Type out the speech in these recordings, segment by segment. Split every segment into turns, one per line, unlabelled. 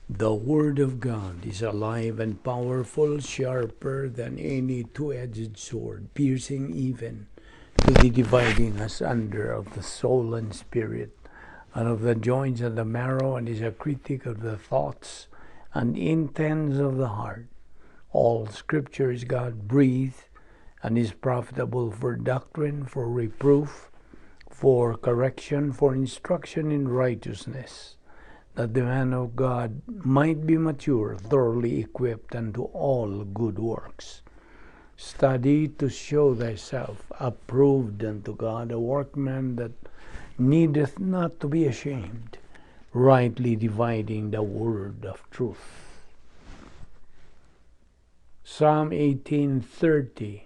The Word of God is alive and powerful, sharper than any two-edged sword, piercing even to the dividing asunder of the soul and spirit, and of the joints and the marrow, and is a critic of the thoughts and intents of the heart. All Scripture is God-breathed and is profitable for doctrine, for reproof, for correction, for instruction in righteousness, that the man of God might be mature, thoroughly equipped unto all good works. Study to show thyself approved unto God, a workman that needeth not to be ashamed, rightly dividing the word of truth. Psalm 18:30.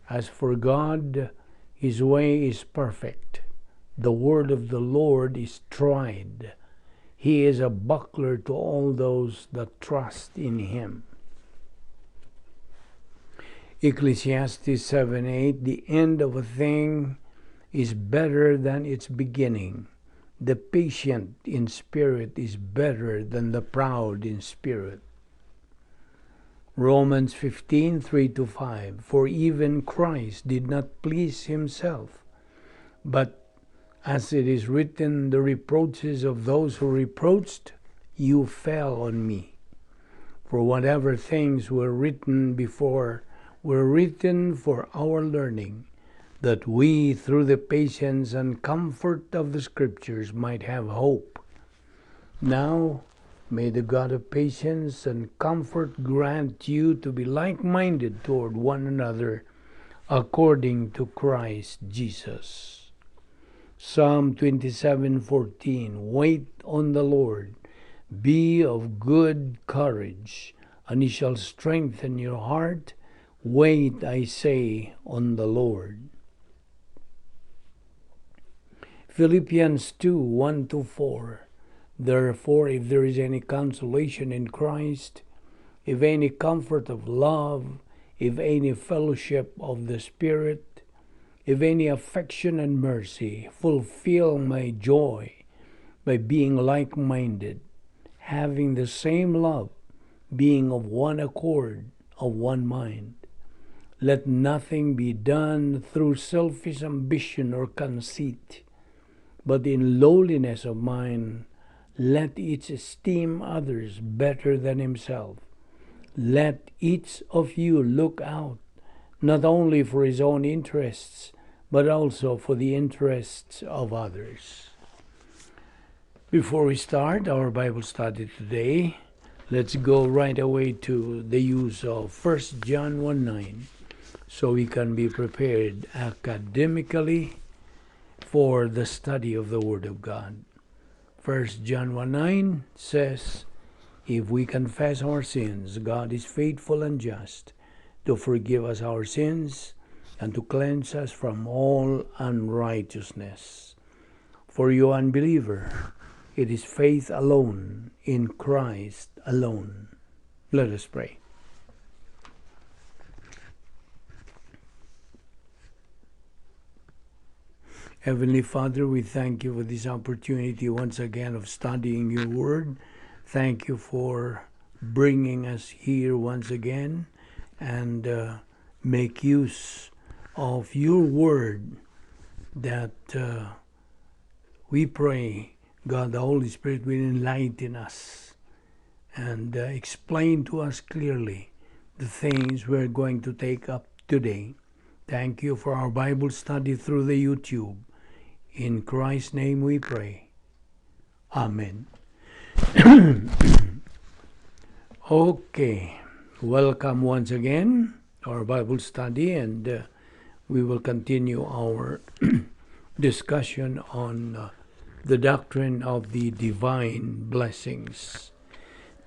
As for God, his way is perfect. The word of the Lord is tried. He is a buckler to all those that trust in him. Ecclesiastes 7:8. The end of a thing is better than its beginning. The patient in spirit is better than the proud in spirit. Romans 15:3-5. For even Christ did not please himself, but as it is written, the reproaches of those who reproached you fell on me. For whatever things were written before were written for our learning, that we through the patience and comfort of the Scriptures might have hope. Now may the God of patience and comfort grant you to be like-minded toward one another according to Christ Jesus. Psalm 27:14. Wait on the Lord, be of good courage, and he shall strengthen your heart. Wait, I say, on the Lord. Philippians 2:1-4. Therefore, if there is any consolation in Christ, if any comfort of love, if any fellowship of the Spirit, if any affection and mercy, fulfill my joy by being like-minded, having the same love, being of one accord, of one mind. Let nothing be done through selfish ambition or conceit, but in lowliness of mind, let each esteem others better than himself. Let each of you look out, not only for his own interests, but also for the interests of others. Before we start our Bible study today, let's go right away to the use of 1 John 1:9, so we can be prepared academically for the study of the Word of God. 1 John 1:9 says, if we confess our sins, God is faithful and just to forgive us our sins and to cleanse us from all unrighteousness. For you unbeliever, it is faith alone in Christ alone. Let us pray. Heavenly Father, we thank you for this opportunity once again of studying your word. Thank you for bringing us here once again, and make use of your word, that we pray, God, the Holy Spirit will enlighten us and explain to us clearly the things we're going to take up today. Thank you for our Bible study through the YouTube. In Christ's name we pray. Amen. Okay, welcome once again to our Bible study, and we will continue our discussion on the doctrine of the divine blessings.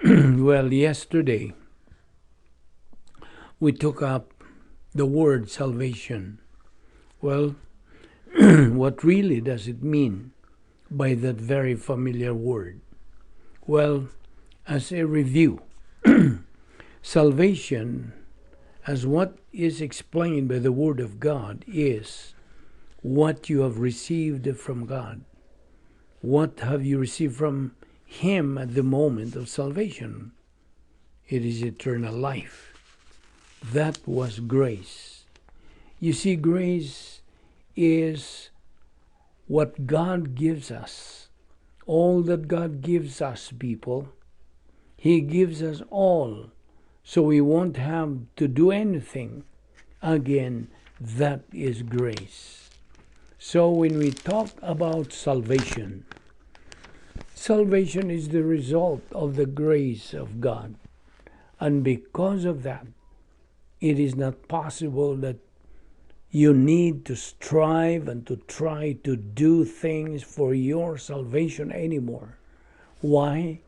Well, yesterday we took up the word salvation. Well, what really does it mean by that very familiar word? Well, as a review, salvation, as what is explained by the Word of God, is what you have received from God. What have you received from Him at the moment of salvation. It is eternal life. That was grace. You see, grace is what God gives us. All that God gives us, people. He gives us all. So we won't have to do anything. Again, that is grace. So when we talk about salvation, salvation is the result of the grace of God. And because of that, it is not possible that you need to strive and to try to do things for your salvation anymore. Why?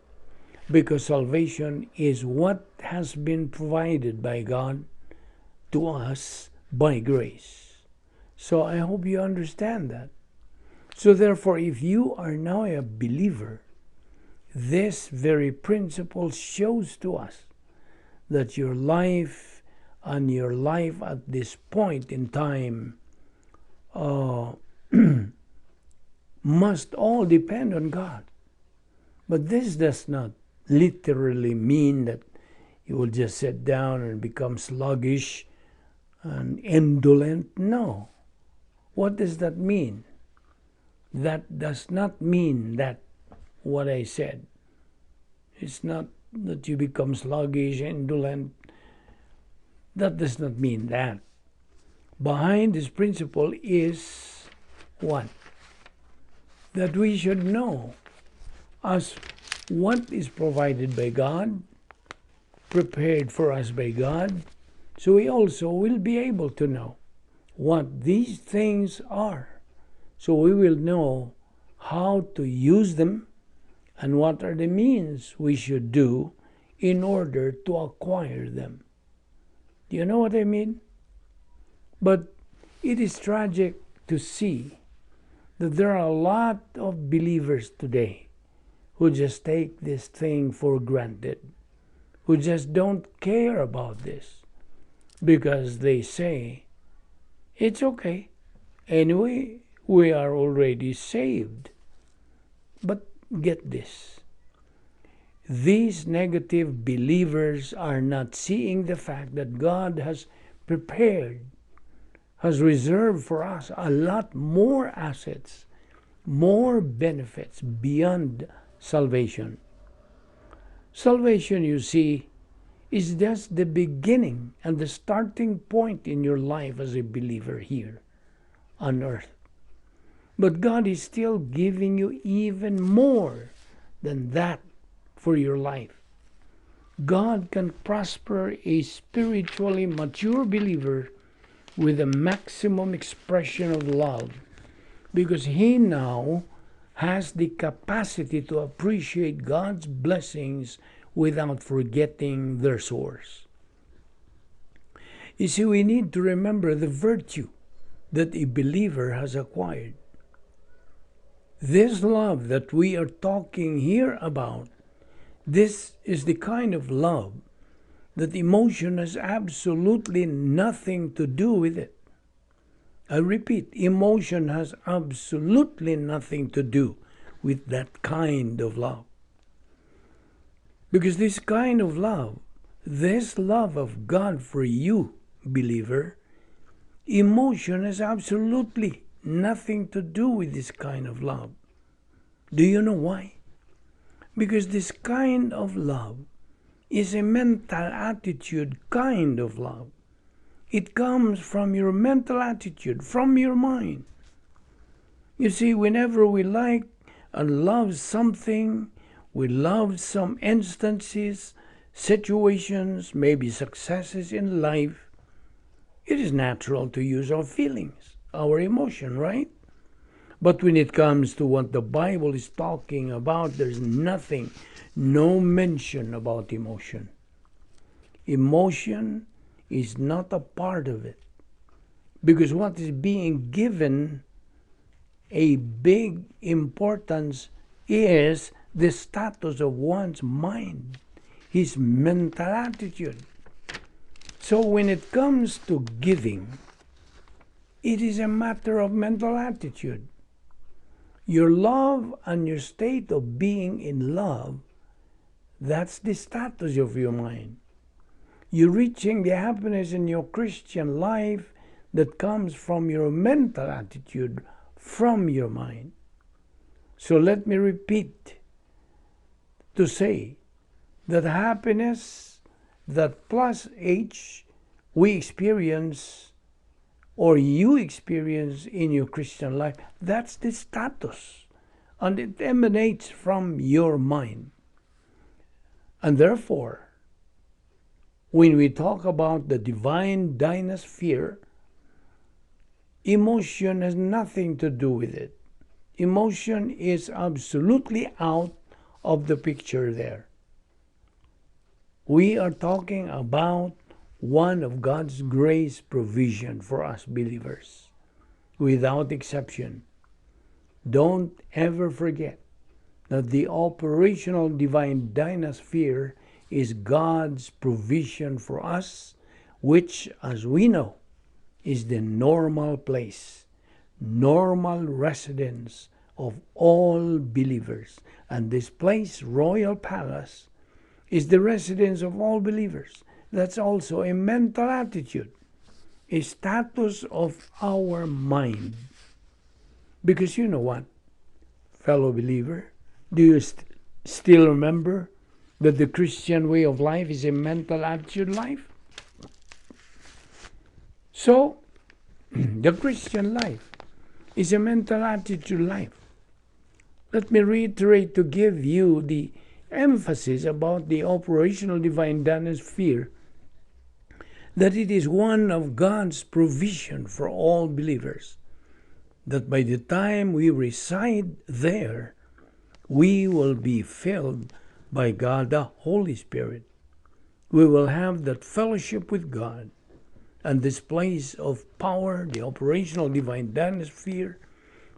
Because salvation is what has been provided by God to us by grace. So I hope you understand that. So therefore, if you are now a believer, this very principle shows to us that your life and your life at this point in time must all depend on God. But this does not literally mean that you will just sit down and become sluggish and indolent. No. What does that mean? That does not mean that what I said. It's not that you become sluggish, indolent. That does not mean that. Behind this principle is what? That we should know as what is provided by God, prepared for us by God, so we also will be able to know what these things are. So we will know how to use them and what are the means we should do in order to acquire them. Do you know what I mean? But it is tragic to see that there are a lot of believers today who just take this thing for granted, who just don't care about this because they say, it's okay. Anyway, we are already saved. But get this. These negative believers are not seeing the fact that God has prepared, has reserved for us a lot more assets, more benefits beyond salvation. Salvation, you see, is just the beginning and the starting point in your life as a believer here on earth. But God is still giving you even more than that for your life. God can prosper a spiritually mature believer with a maximum expression of love because he now has the capacity to appreciate God's blessings without forgetting their source. You see, we need to remember the virtue that a believer has acquired. This love that we are talking here about, this is the kind of love that emotion has absolutely nothing to do with it. I repeat, emotion has absolutely nothing to do with that kind of love. Because this kind of love, this love of God for you, believer, emotion has absolutely nothing to do with this kind of love. Do you know why? Because this kind of love is a mental attitude kind of love. It comes from your mental attitude, from your mind. You see, whenever we like and love something, we love some instances, situations, maybe successes in life, it is natural to use our feelings, our emotion, right? But when it comes to what the Bible is talking about, there's nothing, no mention about emotion. Emotion is not a part of it. Because what is being given a big importance is the status of one's mind, his mental attitude. So when it comes to giving, it is a matter of mental attitude. Your love and your state of being in love, that's the status of your mind. You're reaching the happiness in your Christian life that comes from your mental attitude, from your mind. So let me repeat to say that happiness, that plus H, we experience or you experience in your Christian life, that's the status. And it emanates from your mind. And therefore, when we talk about the divine dynasphere, emotion has nothing to do with it. Emotion is absolutely out of the picture there. We are talking about one of God's grace provision for us believers, without exception. Don't ever forget that the operational divine dynasphere is God's provision for us, which, as we know, is the normal place, normal residence of all believers. And this place, Royal Palace, is the residence of all believers. That's also a mental attitude, a status of our mind. Because you know what, fellow believer, do you still remember that the Christian way of life is a mental attitude life? So, the Christian life is a mental attitude life. Let me reiterate to give you the emphasis about the operational divine dynasphere, that it is one of God's provision for all believers, that by the time we reside there, we will be filled by God the Holy Spirit. We will have that fellowship with God, and this place of power, the operational divine dynasphere,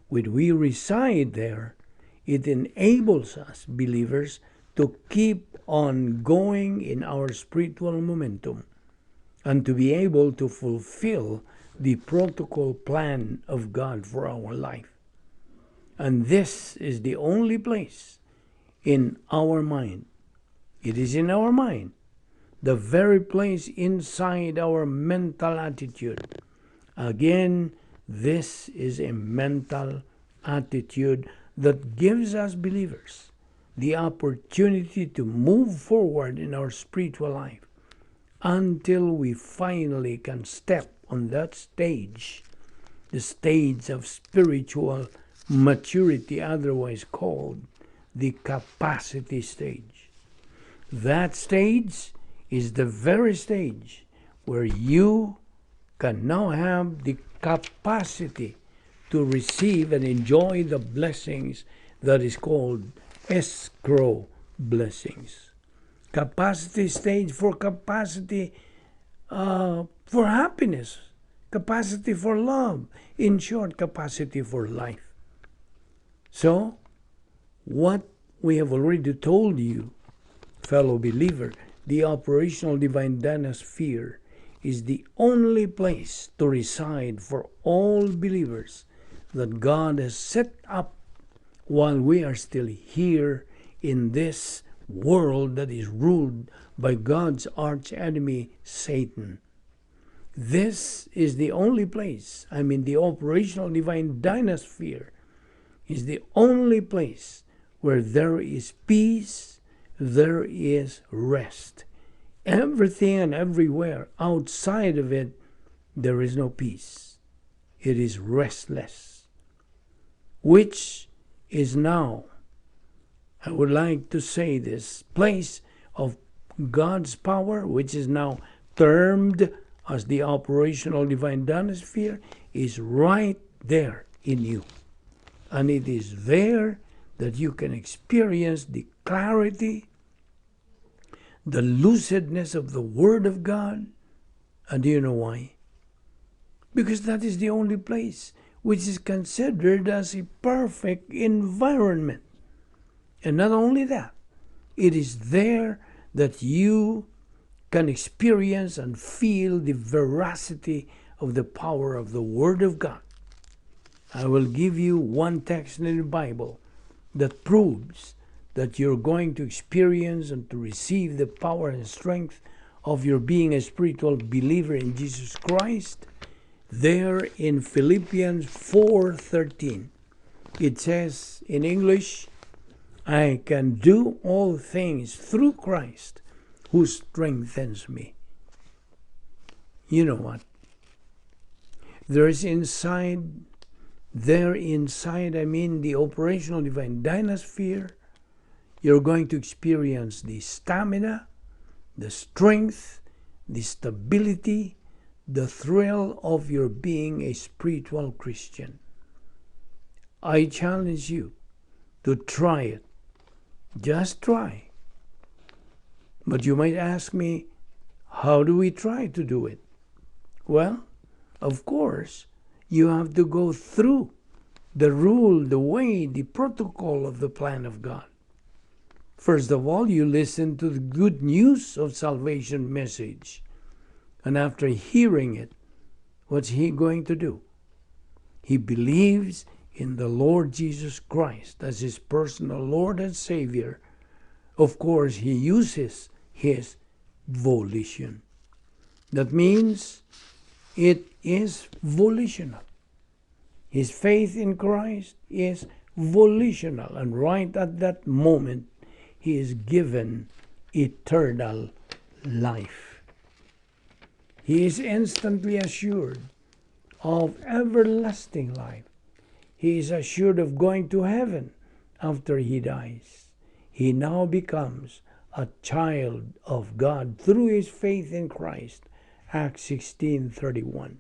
when we reside there, it enables us, believers, to keep on going in our spiritual momentum and to be able to fulfill the protocol plan of God for our life. And this is the only place in our mind. It is in our mind, the very place inside our mental attitude. Again, this is a mental attitude that gives us believers the opportunity to move forward in our spiritual life until we finally can step on that stage, the stage of spiritual maturity, otherwise called the capacity stage. That stage is the very stage where you can now have the capacity to receive and enjoy the blessings that is called escrow blessings. Capacity stage for capacity for happiness, capacity for love, in short, capacity for life. So, what we have already told you, fellow believer, the operational divine dynasphere is the only place to reside for all believers that God has set up while we are still here in this world that is ruled by God's arch enemy, Satan. This is the only place, the operational divine dynasphere is the only place where there is peace, there is rest. Everything and everywhere outside of it, there is no peace. It is restless, which is now, I would like to say, this place of God's power, which is now termed as the operational divine dynasphere, is right there in you. And it is there that you can experience the clarity, the lucidness of the Word of God. And do you know why? Because that is the only place which is considered as a perfect environment. And not only that, it is there that you can experience and feel the veracity of the power of the Word of God. I will give you one text in the Bible that proves that you're going to experience and to receive the power and strength of your being a spiritual believer in Jesus Christ. There in Philippians 4:13, it says in English, I can do all things through Christ who strengthens me. You know what? There inside, the operational divine dynasphere, you're going to experience the stamina, the strength, the stability, the thrill of your being a spiritual Christian. I challenge you to try it. Just try. But you might ask me, how do we try to do it? Well, of course, you have to go through the rule, the way, the protocol of the plan of God. First of all, you listen to the good news of salvation message. And after hearing it, what's he going to do? He believes in the Lord Jesus Christ as his personal Lord and Savior. Of course, he uses his volition. That means it is volitional. His faith in Christ is volitional. And right at that moment, he is given eternal life. He is instantly assured of everlasting life. He is assured of going to heaven after he dies. He now becomes a child of God through his faith in Christ. Acts 16:31.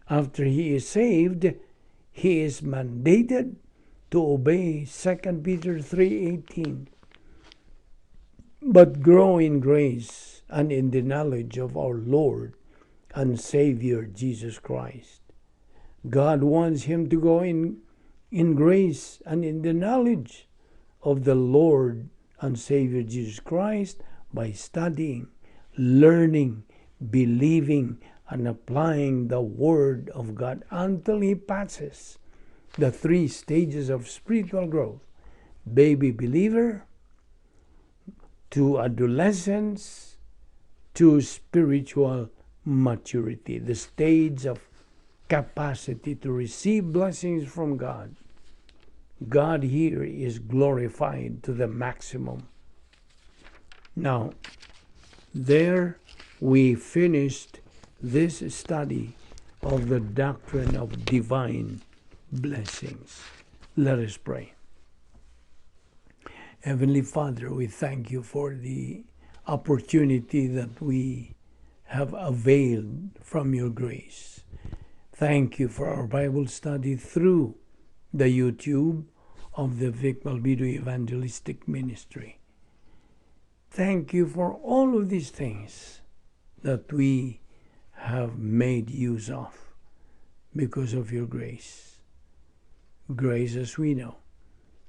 After he is saved, he is mandated to obey 2 Peter 3:18. But grow in grace and in the knowledge of our Lord and Savior Jesus Christ. God wants him to go in grace and in the knowledge of the Lord and Savior Jesus Christ by studying, learning, believing, and applying the Word of God until he passes the 3 stages of spiritual growth: baby believer, to adolescence, to spiritual maturity, the stage of capacity to receive blessings from God. God here is glorified to the maximum. Now, there we finished this study of the doctrine of divine blessings. Let us pray. Heavenly Father, we thank you for the opportunity that we have availed from your grace. Thank you for our Bible study through the YouTube of the Vic Balbido Evangelistic Ministry. Thank you for all of these things that we have made use of because of your grace. Grace, as we know,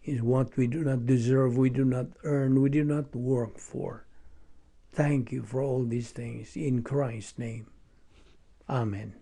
is what we do not deserve, we do not earn, we do not work for. Thank you for all these things. In Christ's name, amen.